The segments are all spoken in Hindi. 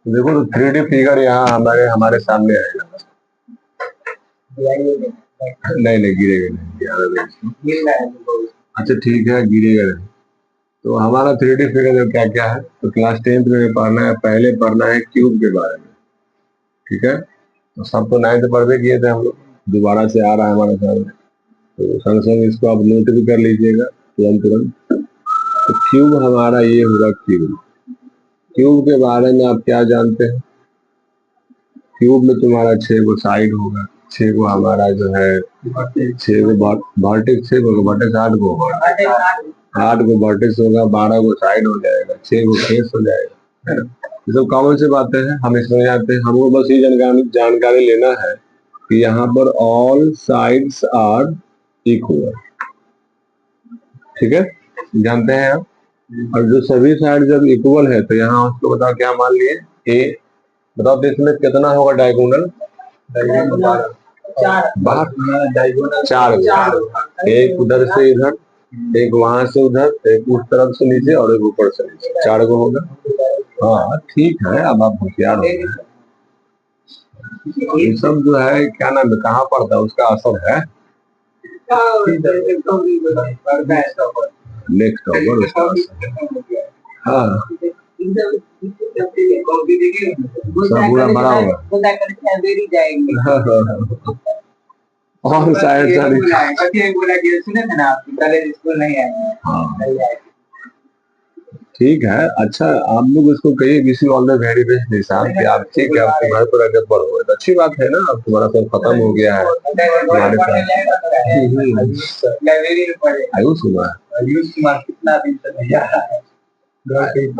देखो तो 3D फिगर यहाँ हमारे हमारे सामने आएगा। नहीं नहीं गिरेगा नहीं। अच्छा ठीक है गिरेगा नहीं। तो हमारा 3D फिगर क्या क्या है, तो क्लास 10th में पढ़ना है, पहले पढ़ना है क्यूब के बारे में। ठीक है, तो सब तो 9th पढ़ किए थे हम लोग, दोबारा से आ रहा है हमारे सामने, तो संग संग इसको आप नोट भी कर लीजिएगा तुरंत तुरंत। तो क्यूब हमारा ये होगा क्यूब। क्यूब के बारे में आप क्या जानते हैं? क्यूब में तुम्हारा 6 गो साइड होगा, 6 गो हमारा जो है 6 गो वर्टेक्स, 6 गो वर्टेक्स 8 गो होगा, 8 गो वर्टेक्स होगा, 12 गो साइड हो जाएगा, 6 गो फेस हो जाएगा, है ना। ये सब कॉमन से बातें हैं, हम इसमें जाते हैं। हमको बस ये जानकारी लेना है कि यहाँ पर ऑल साइड्स आर इक्वल। ठीक है, जानते हैं आप। और जो सभी साइड जब इक्वल है तो यहाँ उसको बताओ क्या मान लिए, ए। बताओ तो इसमें कितना होगा डायगोनल? 4। एक उधर से इधर, एक वहां से उधर, एक उस तरफ से नीचे और एक ऊपर से नीचे, 4 गो होगा। हाँ ठीक है, अब आप होशियार हो गए। ये सब जो है क्या नाम है, कहाँ पड़ता है, उसका असर है नेक्स्ट ओवर उसका असर। हाँ सब पूरा बड़ा होगा। और शायद ठीक है। अच्छा आप लोग इसको कहिए किसी ऑल द वेरी बेस्ट निशान कि आप ठीक है, आपके घर पर अगर पढ़ो तो अच्छी बात है ना, अब तुम्हारा सब खत्म हो गया है तुम्हारे साथ। आयुष कुमार कितना दिन से नहीं आया है।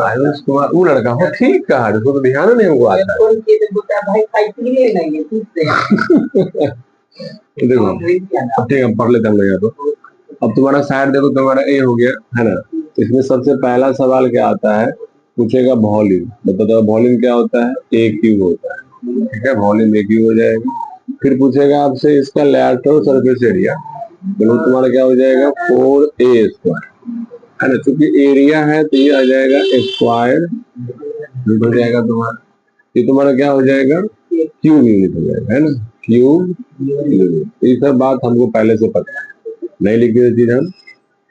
आयुष कुमार वो लड़का हो, ठीक कहा, उसको तो ध्यान नहीं हुआ था। देखो ठीक है, पढ़ लेता हूँ तो। अब तुम्हारा साइड देखो, तुम्हारा ए हो गया है ना। इसमें सबसे पहला सवाल क्या आता है, पूछेगा वॉल्यूम। बताओ वॉल्यूम क्या होता है, ए क्यूब होता है। ठीक है, वॉल्यूम ए क्यूब हो जाएगा। फिर पूछेगा आपसे इसका लैटरल सरफेस एरिया, तो तुम्हारा क्या हो जाएगा 4a स्क्वायर, है ना। चूंकि एरिया है तो ये आ जाएगा स्क्वायर हो जाएगा तुम्हारा। ये तुम्हारा क्या हो जाएगा, क्यूब यूनिट हो जाएगा, है ना, क्यूब यूनिट। ये सब बात हमको पहले से पता है, नहीं लिखी हुई चीज हम।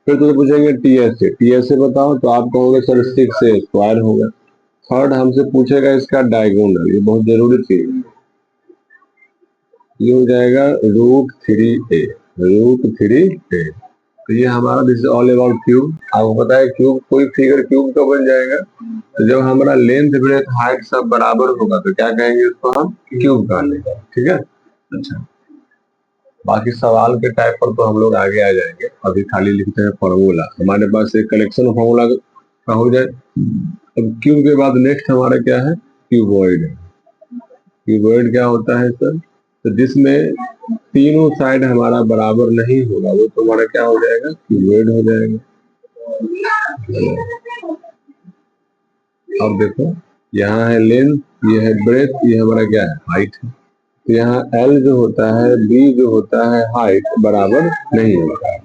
फिर तो पूछेंगे टीएस से बताओ, तो आप कहोगे सर 6a स्क्वायर होगा। थर्ड हमसे पूछेगा इसका डायगोनल, ये बहुत जरूरी चीज है, ये हो जाएगा √3a, √3a। तो ये हमारा this is all about cube. आपको पता है क्यूब, कोई फिगर क्यूब का बन जाएगा तो जब हमारा लेंथ ब्रेथ हाइट सब बराबर होगा तो क्या कहेंगे उसको, हम क्यूब कहेंगे। ठीक है, अच्छा बाकी सवाल के टाइप पर तो हम लोग आगे आ जाएंगे, अभी खाली लिखते हैं फॉर्मूला। हमारे पास एक कलेक्शन फॉर्मूला का हो जाए। अब क्यूब के बाद नेक्स्ट हमारा क्या है, क्यूबॉइड। क्यूबॉइड क्या होता है सर, तो जिसमें तीनों साइड हमारा बराबर नहीं होगा वो तो हमारा क्या हो जाएगा, क्यूबॉइड हो जाएगा। अब देखो यहाँ है लेंथ, ये है ब्रेथ, ये हमारा क्या है, हाइट है। तो यहाँ L जो होता है, B जो होता है, हाइट बराबर नहीं होता है।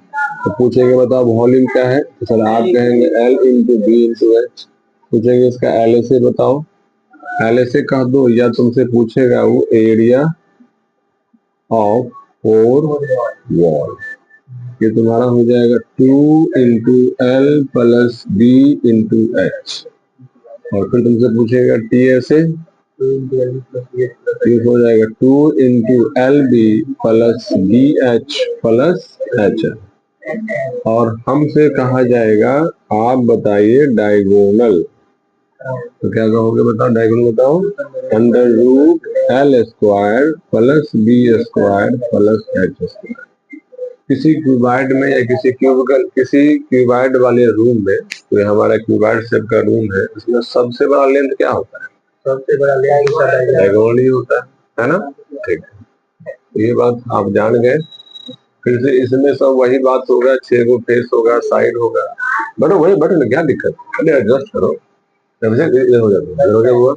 तो पूछेंगे बताओ वॉल्यूम क्या है, तो सर आप कहेंगे L into B into H. पूछेंगे इसका LSA बताओ, LSA कह दो, या तुमसे पूछेगा वो एरिया ऑफ 4 वॉल। ये तुम्हारा हो जाएगा 2 into L plus B into H. और फिर तुमसे पूछेगा TSA, हो जाएगा 2 into L B plus B H plus H. और हमसे कहा जाएगा आप बताइए डायगोनल, तो क्या कहोगे बताओ, डायगोनल बताओ, √L square plus B square plus H square. किसी क्यूबाइड में या किसी क्यूबाइड वाले रूम में, तो हमारा क्यूबाइड शेप का रूम है, इसमें सबसे बड़ा लेंथ क्या होता है, सबसे बड़ा लेंथ डायगोनल ही होता है ना। ठीक है, ये बात आप जान गए। फिर से इसमें सब वही बात होगा, 6 गो फेस होगा, साइड होगा। बटो वही बटो, क्या दिक्कत है, एडजस्ट करो, हो जाता है हुआ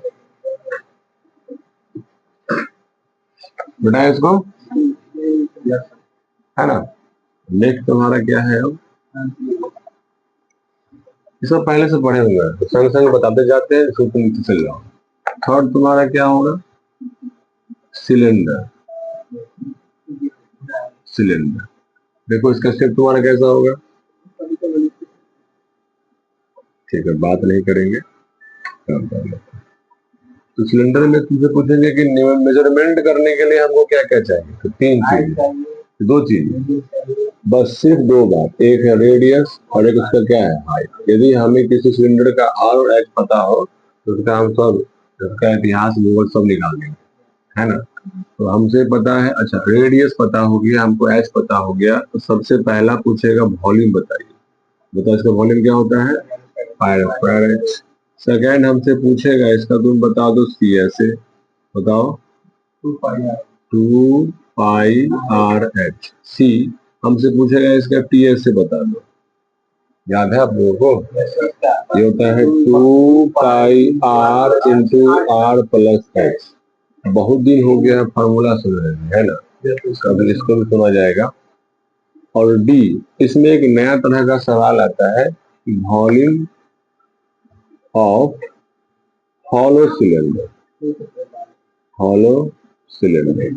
बताए इसको, है ना। नेक्स्ट तुम्हारा क्या है, अब इसको पहले से पढ़े हुए हैं तो संग संग बताते जाते हैं, इसको तुम चल जाओ। थर्ड तुम्हारा क्या होगा, सिलेंडर। सिलेंडर देखो इसका स्टेप तुम्हारा कैसा होगा, ठीक है बात नहीं करेंगे। तो सिलेंडर में तुमसे पूछेंगे कि मेजरमेंट करने के लिए हमको क्या क्या चाहिए, तो तीन चीज, दो चीज, बस सिर्फ दो बात, एक है रेडियस और एक उसका क्या है, हाइट। यदि हमें किसी सिलेंडर का आर और एच पता हो तो उसका हम सब, उसका इतिहास भूगोल सब निकाल देंगे, है ना। तो हमसे पता है, अच्छा रेडियस पता हो गया हमको, एच पता हो गया, तो सबसे पहला पूछेगा वॉल्यूम बताइए, बताओ इसका वॉल्यूम क्या होता है, पाई स्क्वायर एच। सेकेंड हमसे पूछेगा इसका तुम बता दो सी, ऐसे बताओ, 2 पाई आर एच सी। हमसे पूछेगा इसका टी एस से बता दो, याद है आप लोगों को, ये होता है 2 pi r into r plus h. बहुत दिन हो गया फॉर्मूला सुन रहे हैं, है ना, कभी इसको भी सुना जाएगा। और डी, इसमें एक नया तरह का सवाल आता है, volume of hollow cylinder. Hollow cylinder,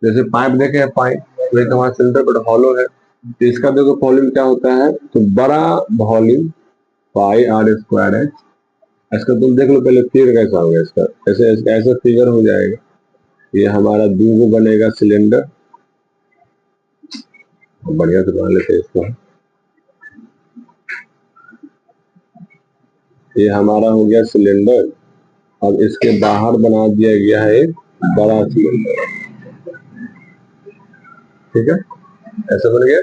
जैसे पाइप देखे हैं, पाइप एक हमारा सिलेंडर बट हॉलो है, तो इसका देखो वॉल्यूम क्या होता है, तो बड़ा वॉल्यूम पाई आर स्क्वायर है। इसका तुम देख लो पहले फिगर कैसा होगा इसका, ऐसे ऐसा फिगर हो जाएगा, ये हमारा दूगो बनेगा सिलेंडर, बढ़िया से बना लेते हैं इसको, ये हमारा हो गया सिलेंडर। अब इसके बाहर बना दिया गया है एक बड़ा सिलेंडर, ठीक है, ऐसा बन गया।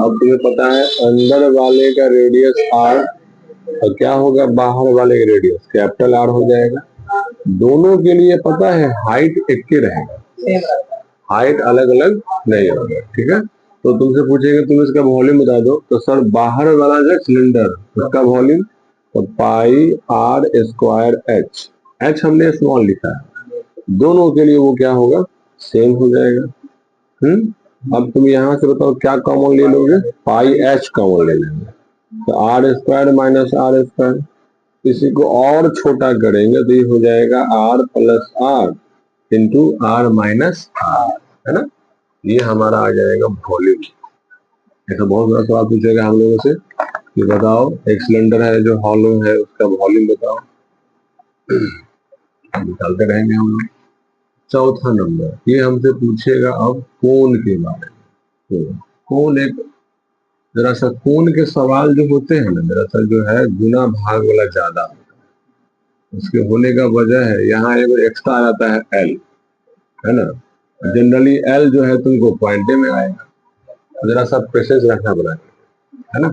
अब तुम्हें पता है अंदर वाले का रेडियस आर और क्या होगा बाहर वाले का रेडियस कैपिटल आर हो जाएगा। दोनों के लिए पता है हाइट एक ही रहेगा, हाइट अलग अलग नहीं होगा, ठीक है। तो तुमसे पूछेंगे तुम इसका वॉल्यूम बता दो, तो सर बाहर वाला जो सिलेंडर उसका वॉल्यूम, तो पाई आर स्क्वायर एच, एच हमने स्मॉल लिखा है, दोनों के लिए वो क्या होगा, सेम हो जाएगा। अब तुम यहाँ से बताओ क्या कॉमन ले लोगे, पाई एच कॉमन ले लेंगे, तो R square minus R square, इसी को और छोटा करेंगे तो ये हो जाएगा R plus R into R minus R, है ना, ये हमारा आ जाएगा वॉल्यूम। ऐसा बहुत बड़ा सवाल पूछेगा हम लोगों से कि बताओ एक सिलेंडर है जो हॉलो है उसका वॉल्यूम बताओ, निकालते रहेंगे हम लोग। चौथा नंबर, ये हमसे पूछेगा अब कोण के बारे में। कोण एक, दरअसल कोण के सवाल जो होते हैं ना, दरअसल जो है गुना भाग वाला ज्यादा होता है, उसके होने का वजह है यहाँ एक एक्स्ट्रा आ जाता है एल, है ना, जनरली एल जो है तुमको पॉइंटे में आएगा, जरा सा प्रेशेंस रखना पड़ेगा, है ना।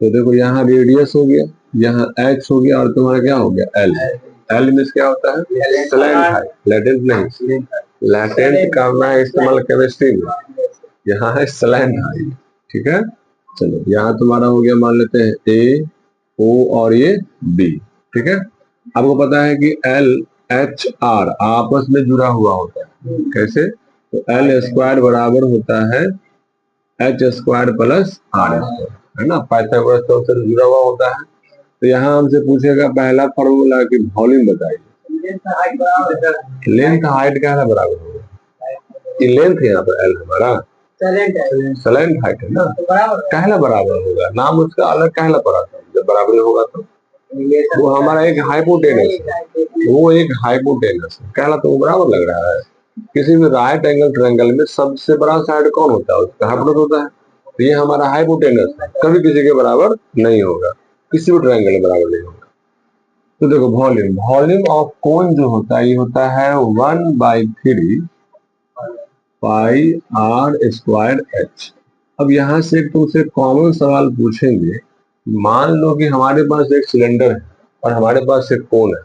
तो देखो यहाँ रेडियस हो गया, यहाँ एच हो गया और तुम्हारा क्या हो गया एल। एल मीन्स क्या होता है, स्लैंट हाइट, लेटेंट नहीं, लेटेंट करना है इस्तेमाल केमिस्ट्री में, यहाँ है स्लैंट हाइट, ठीक है। चलो यहाँ तुम्हारा हो गया, मान लेते हैं ए ओ और ये बी, ठीक है। आपको पता है कि एल एच आर आपस में जुड़ा हुआ होता है, कैसे, तो एल स्क्वायर बराबर होता है H square plus R square, है ना, पाइथागोरस से जुड़ा हुआ होता है। तो यहाँ हमसे पूछेगा पहला फॉर्मूला कि वॉल्यूम बताइए, लेंथ हाइट क्या है बराबर होगा, लेंथ यहाँ पर एल हमारा सलेंट हाइट है ना, कहला बराबर होगा, नाम उसका अलग कहला पड़ा था, जब बराबर होगा तो वो हमारा एक हाइपोटेनस है, वो एक हाइपोटेनस है, कहला तो बराबर लग रहा है। किसी भी राइट एंगल ट्रायंगल में सबसे बड़ा साइड कौन होता है, उसका हाइपोटेनस होता है, तो ये हमारा हाइपोटेनस है, कभी किसी के बराबर नहीं होगा, किसी भी ट्रायंगल के बराबर नहीं होगा। तो देखो वॉल्यूम, वॉल्यूम ऑफ कोन जो होता है ये होता है 1/3 पाई आर स्क्वायर एच। अब यहाँ से तुमसे कॉमन सवाल पूछेंगे, मान लो कि हमारे पास एक सिलेंडर है और हमारे पास एक कोन है,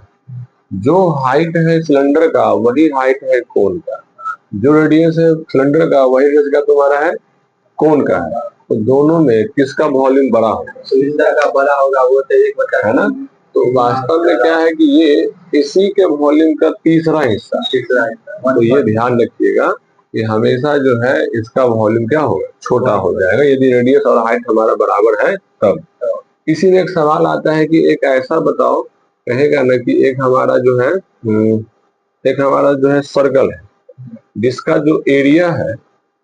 जो हाइट है सिलेंडर का वही हाइट है कोन का, जो रेडियस है सिलेंडर का वही रेडियस का तुम्हारा है कोन का है, तो दोनों में किसका वॉल्यूम बड़ा होगा, सिलेंडर का बड़ा होगा, वो तो एक बटा है ना। तो वास्तव में क्या है कि ये इसी के वॉल्यूम का तीसरा हिस्सा, तो ये ध्यान रखिएगा कि हमेशा जो है इसका वॉल्यूम क्या होगा, छोटा हो जाएगा, यदि रेडियस और हाइट हमारा बराबर है तब। इसीलिए एक सवाल आता है कि एक ऐसा बताओ कहेगा ना कि एक हमारा जो है एक हमारा जो है सर्कल है, जिसका जो एरिया है,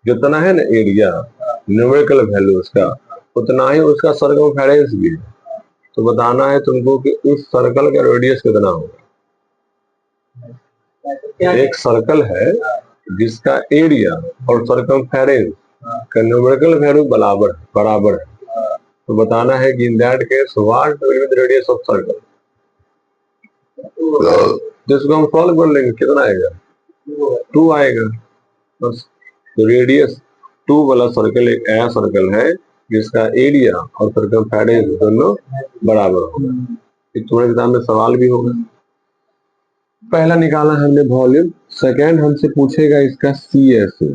जितना है ना एरिया न्यूमेरिकल वैल्यू उसका, उतना ही उसका सर्कमफेरेंस भी है। तो बताना है तुमको कि उस सर्कल का रेडियस कितना होगा। एक सर्कल है जिसका एरिया और सर्कमफेरेंस का न्यूमेरिकल वैल्यू बराबर है, तो बताना है कि in that case what will be the radius of circle. जिसको हम सॉल्व कर लेंगे, कितना आएगा 2 आएगा बस। तो रेडियस 2 वाला सर्कल एक ऐसा सर्कल है जिसका एरिया और सर्कमफेरेंस दोनों बराबर होगा। तुम्हारे एग्जाम में सवाल भी होगा। पहला निकाला हमने वॉल्यूम, सेकेंड हमसे पूछेगा इसका CSA।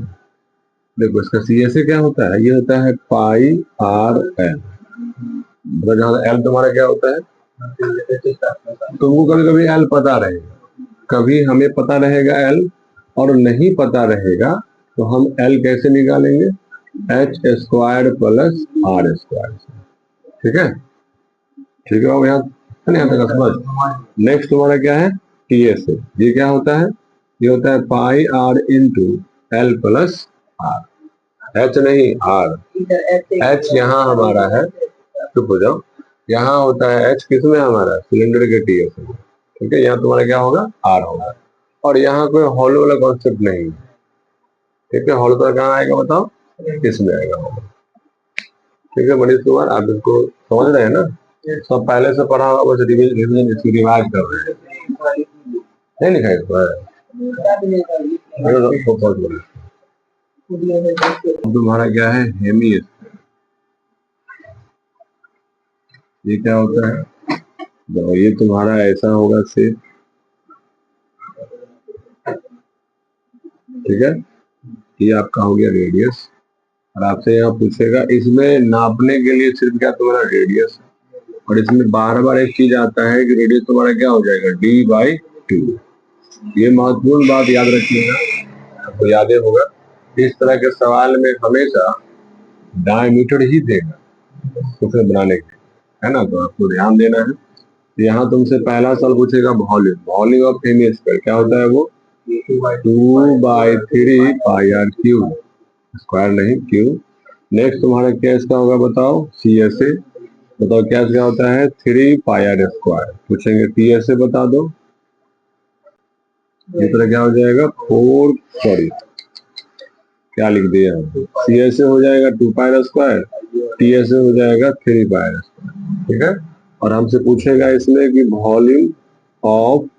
देखो इसका CSA क्या होता है, ये होता है पाई आर एल। जहां एल तुम्हारा क्या होता है, तुमको कभी कभी एल पता रहेगा, कभी हमें पता रहेगा एल और नहीं पता रहेगा, तो हम एल कैसे निकालेंगे, h² प्लस r²। ठीक है, ठीक है, यहाँ तक समझ। नेक्स्ट तुम्हारा क्या है TSA। ये क्या होता है, ये होता है pi r into L plus r, h नहीं आर। एच यहाँ हमारा है, चुप हो जाओ, यहाँ होता है एच किसमें हमारा, सिलेंडर के TSA में। ठीक है, यहाँ तुम्हारा क्या होगा आर होगा, और यहाँ कोई हॉलो वाला कॉन्सेप्ट नहीं है। ठीक है, हॉलो तो कहाँ आएगा बताओ, किसमें आएगा। ठीक है मनीष कुमार, आप इसको समझ रहे हैं ना, सब पहले से पढ़ा हुआ, बस रिविजन इसकी रिवाइज कर रहे हैं। नहीं लिखा इसको तुम्हारा क्या है हेमी, ये क्या होता है, तो ये तुम्हारा ऐसा होगा से। ठीक है, ये आपका हो गया रेडियस, और आपसे यहाँ पूछेगा इसमें नापने के लिए सिर्फ क्या तुम्हारा रेडियस, और इसमें बार बार एक चीज आता है कि रेडियस तुम्हारा क्या हो जाएगा d/2। ये महत्वपूर्ण बात याद रखिएगा, आपको याद होगा। इस तरह के सवाल में हमेशा डायमीटर ही देगा उसे बनाने के, है ना, तो आपको ध्यान देना है। यहाँ तुमसे पहला सवाल पूछेगा volume, volume of hemisphere क्या होता है, वो 2/3 पाई आर क्यूब, स्क्वायर नहीं क्यूब। नेक्स्ट तुम्हारा क्या इसका होगा बताओ, CSA बताओ क्या क्या होता है, 3 पाई आर स्क्वायर। पूछेंगे TSA बता दो, ये तरह क्या हो जाएगा 4, सॉरी क्या लिख दिया, CSA हो जाएगा 2 पाई आर स्क्वायर, TSA हो जाएगा 3 पाई आर स्क्वायर। ठीक है, और हमसे पूछेगा इसमें कि वॉल्यूम ऑफ